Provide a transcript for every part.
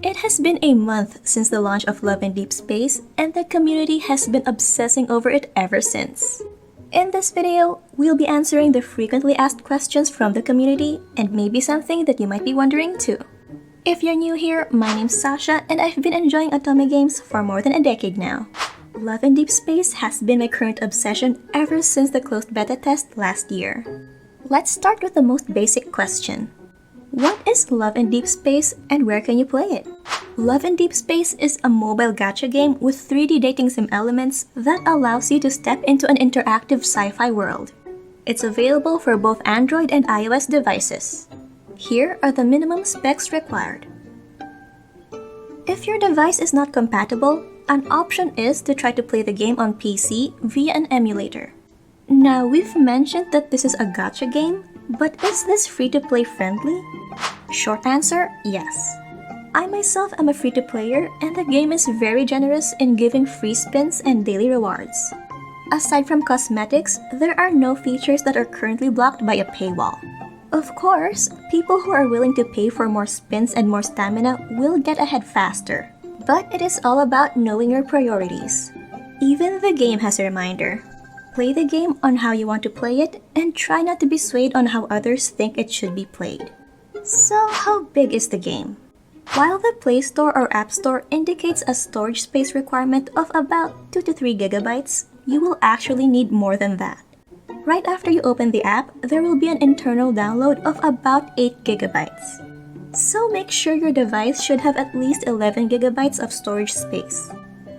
It has been a month since the launch of Love and Deepspace, and the community has been obsessing over it ever since. In this video, we'll be answering the frequently asked questions from the community, and maybe something that you might be wondering too. If you're new here, my name's Sasha, and I've been enjoying Otome games for more than a decade now. Love and Deepspace has been my current obsession ever since the closed beta test last year. Let's start with the most basic question. What is Love and Deepspace and where can you play it? Love and Deepspace is a mobile gacha game with 3D dating sim elements that allows you to step into an interactive sci-fi world. It's available for both Android and iOS devices. Here are the minimum specs required. If your device is not compatible, an option is to try to play the game on PC via an emulator. Now, we've mentioned that this is a gacha game, but is this free-to-play friendly? Short answer, yes. I myself am a free-to-player, and the game is very generous in giving free spins and daily rewards. Aside from cosmetics, there are no features that are currently blocked by a paywall. Of course, people who are willing to pay for more spins and more stamina will get ahead faster. But it is all about knowing your priorities. Even the game has a reminder. Play the game on how you want to play it, and try not to be swayed on how others think it should be played. So, how big is the game? While the Play Store or App Store indicates a storage space requirement of about 2 to 3 gigabytes, you will actually need more than that. Right after you open the app, there will be an internal download of about 8 gigabytes. So make sure your device should have at least 11 gigabytes of storage space.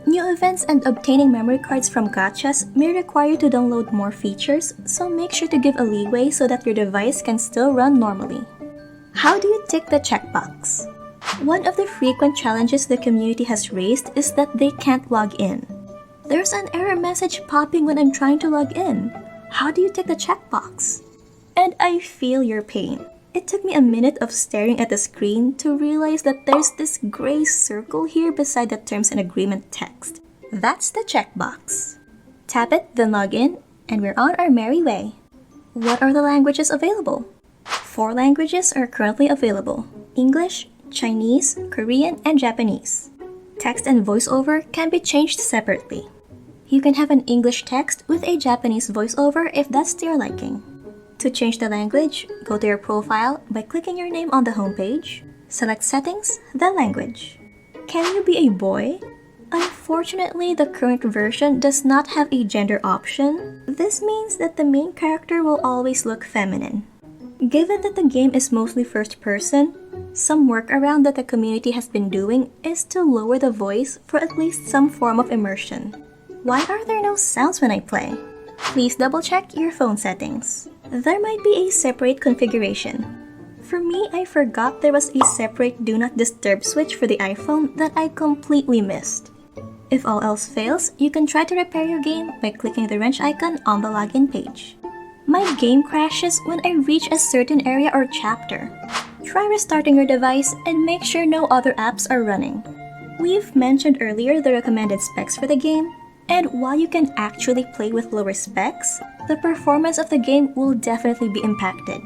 New events and obtaining memory cards from gachas may require you to download more features, so make sure to give a leeway so that your device can still run normally. How do you tick the checkbox? One of the frequent challenges the community has raised is that they can't log in. There's an error message popping when I'm trying to log in. How do you tick the checkbox? And I feel your pain. It took me a minute of staring at the screen to realize that there's this gray circle here beside the terms and agreement text. That's the checkbox. Tap it, then log in, and we're on our merry way. What are the languages available? 4 languages are currently available: English, Chinese, Korean, and Japanese. Text and voiceover can be changed separately. You can have an English text with a Japanese voiceover if that's to your liking. To change the language, go to your profile by clicking your name on the homepage, select Settings, then Language. Can you be a boy? Unfortunately, the current version does not have a gender option. This means that the main character will always look feminine. Given that the game is mostly first person, some workaround that the community has been doing is to lower the voice for at least some form of immersion. Why are there no sounds when I play? Please double check your phone settings. There might be a separate configuration. For me, I forgot there was a separate Do Not Disturb switch for the iPhone that I completely missed. If all else fails, you can try to repair your game by clicking the wrench icon on the login page. My game crashes when I reach a certain area or chapter. Try restarting your device and make sure no other apps are running. We've mentioned earlier the recommended specs for the game, and while you can actually play with lower specs, the performance of the game will definitely be impacted.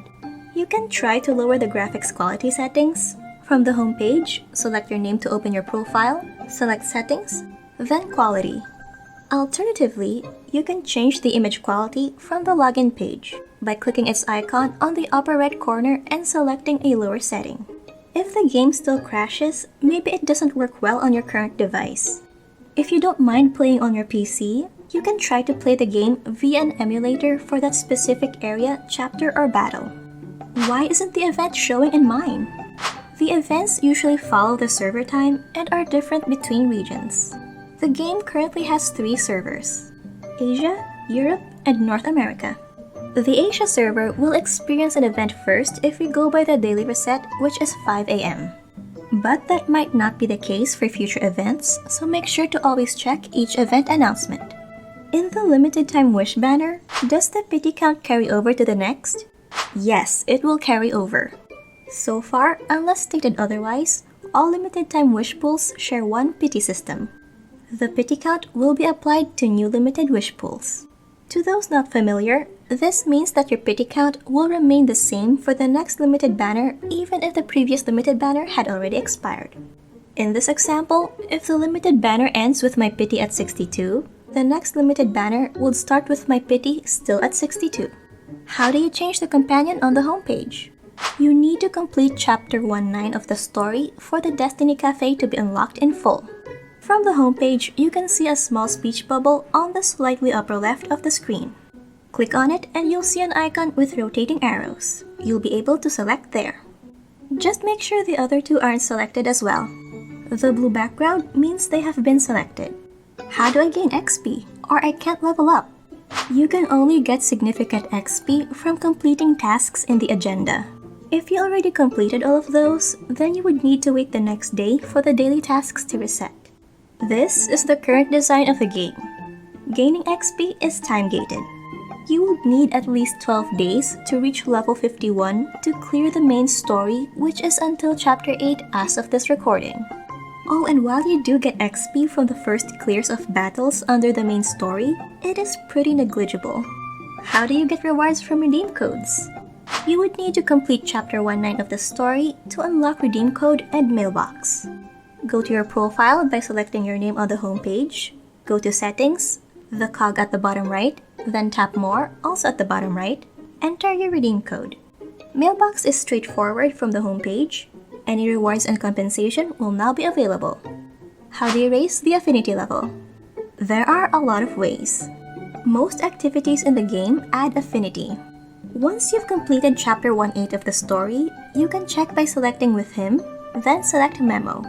You can try to lower the graphics quality settings. From the home page, select your name to open your profile, select Settings, then Quality. Alternatively, you can change the image quality from the login page by clicking its icon on the upper right corner and selecting a lower setting. If the game still crashes, maybe it doesn't work well on your current device. If you don't mind playing on your PC, you can try to play the game via an emulator for that specific area, chapter, or battle. Why isn't the event showing in mine? The events usually follow the server time and are different between regions. The game currently has 3 servers: Asia, Europe, and North America. The Asia server will experience an event first if we go by the daily reset, which is 5 AM. But that might not be the case for future events, so make sure to always check each event announcement. In the limited time wish banner, does the pity count carry over to the next? Yes, it will carry over. So far, unless stated otherwise, all limited time wish pools share one pity system. The pity count will be applied to new limited wish pools. To those not familiar, this means that your pity count will remain the same for the next limited banner even if the previous limited banner had already expired. In this example, if the limited banner ends with my pity at 62, the next limited banner would start with my pity still at 62. How do you change the companion on the homepage? You need to complete Chapter 19 of the story for the Destiny Cafe to be unlocked in full. From the homepage, you can see a small speech bubble on the slightly upper left of the screen. Click on it and you'll see an icon with rotating arrows. You'll be able to select there. Just make sure the other two aren't selected as well. The blue background means they have been selected. How do I gain XP, or I can't level up? You can only get significant XP from completing tasks in the agenda. If you already completed all of those, then you would need to wait the next day for the daily tasks to reset. This is the current design of the game. Gaining XP is time-gated. You would need at least 12 days to reach level 51 to clear the main story, which is until Chapter 8 as of this recording. Oh, and while you do get XP from the first clears of battles under the main story, it is pretty negligible. How do you get rewards from redeem codes? You would need to complete Chapter 19 of the story to unlock redeem code and mailbox. Go to your profile by selecting your name on the homepage, go to Settings, the cog at the bottom right, then tap More, also at the bottom right, enter your redeem code. Mailbox is straightforward from the homepage. Any rewards and compensation will now be available. How do you raise the affinity level? There are a lot of ways. Most activities in the game add affinity. Once you've completed Chapter 18 of the story, you can check by selecting with him, then select Memo.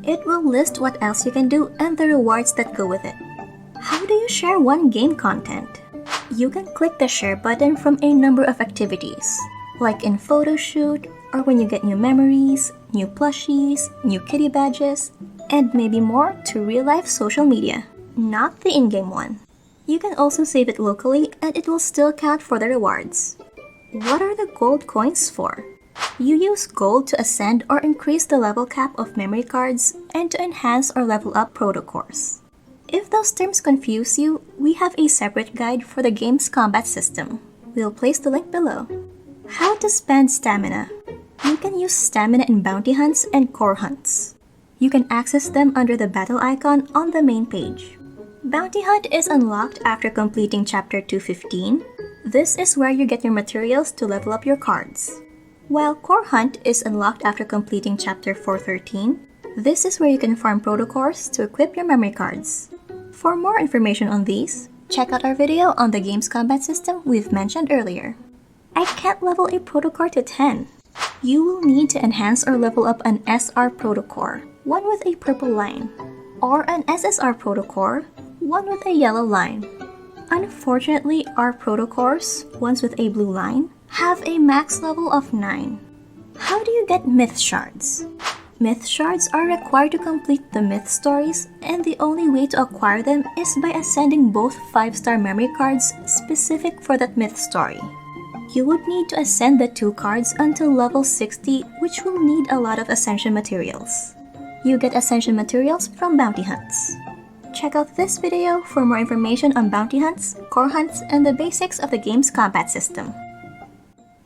It will list what else you can do and the rewards that go with it. How do you share one game content? You can click the share button from a number of activities, like in photo shoot, or when you get new memories, new plushies, new kitty badges, and maybe more to real-life social media, not the in-game one. You can also save it locally and it will still count for the rewards. What are the gold coins for? You use gold to ascend or increase the level cap of memory cards and to enhance or level up protocores. If those terms confuse you, we have a separate guide for the game's combat system. We'll place the link below. How to spend stamina. You can use stamina in bounty hunts and core hunts. You can access them under the battle icon on the main page. Bounty Hunt is unlocked after completing Chapter 215. This is where you get your materials to level up your cards. While Core Hunt is unlocked after completing Chapter 413. This is where you can farm protocores to equip your memory cards. For more information on these, check out our video on the game's combat system we've mentioned earlier. I can't level a protocore to 10. You will need to enhance or level up an SR protocore, one with a purple line, or an SSR protocore, one with a yellow line. Unfortunately, our protocores, ones with a blue line, have a max level of 9. How do you get myth shards? Myth shards are required to complete the myth stories, and the only way to acquire them is by ascending both 5-star memory cards specific for that myth story. You would need to ascend the 2 cards until level 60, which will need a lot of ascension materials. You get ascension materials from bounty hunts. Check out this video for more information on bounty hunts, core hunts, and the basics of the game's combat system.